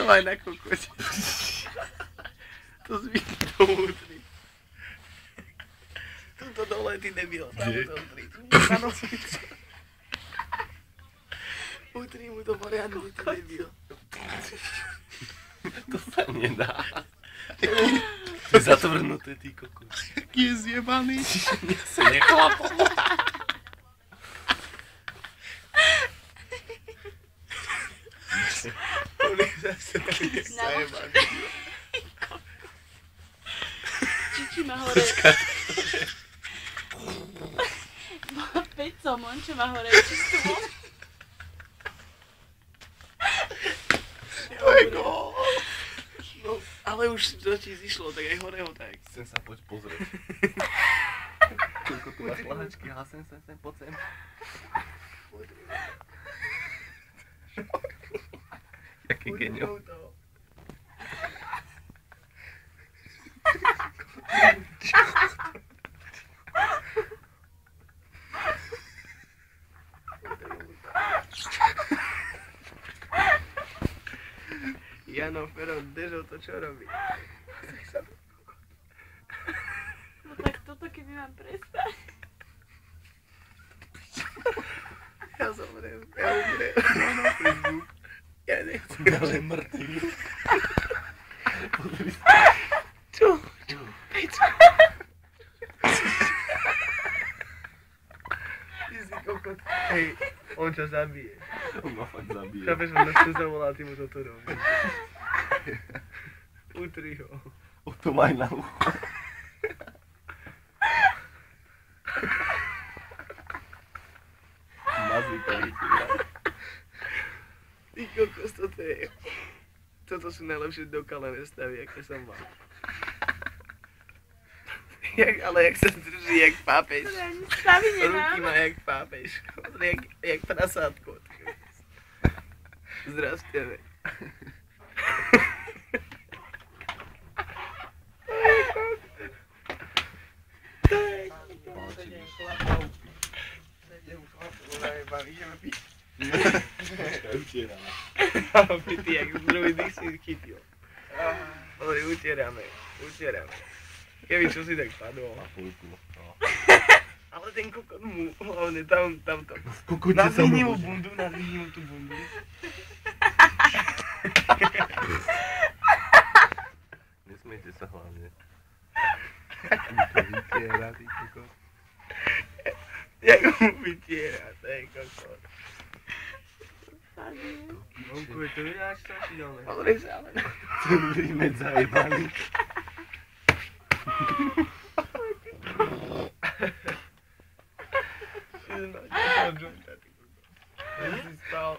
aj na kokote. To zvíti do útry. Tuto dole, ty debil. Tam to útri. Na nosičku. Útri mu to poriadne, ty debil. To sa nedá. To je zatvrnuté, ty kokos. Aký je zjebaný. Ja sa nechlapol. On je zase zajebaný. Čiči má hore. Peco, Mončo má hore čistú vodu. Ojko. No, ale už to ti zišlo, tak aj hore ho tak. Chcem sa poď pozrieť. Koľko tu máš lahačky, ale sem, poď sem. Jaký genio. Jano, Fero, Dežo, to čo robí? No tak toto keby mám prestať. Ja zomriem, ja umriem. Ja nechcem. Ale mŕtvy. Pozri sa. Čo? Peťo. Ty si kokot. Hej, on ťa zabije. On ma fakt zabije. Chápeš, on nás to zavolá, ty mu toto robíš. Utri ho. O to maj na ucho. Mazli to vytýra. Ty kokos, toto je... Toto sú najlepšie dokalené stavy, aké som mal. Ale jak sa drží, jak pápež. To ani stavy Ruky nemám. má jak pápež. Jak prasátko. Zdravstve. Ideme piť. Utierame. Ty, jak druhý dých si chytil. Dobre, utierame. Keby čo si tak padol. Na pulku. No. Ale ten kokot mu, hlavne tamto. Kokote sa Nadvihni mu mu bundu, nadvihni mu tú bundu. Nesmejte sa hlavne. Mi to vytiera, ty kokot. Jak mu vytiera, to je kokot. Onku, je to ináč strašidelné. Pozri sa, ale... Ten rýmeť zajebaný. Ja si spal.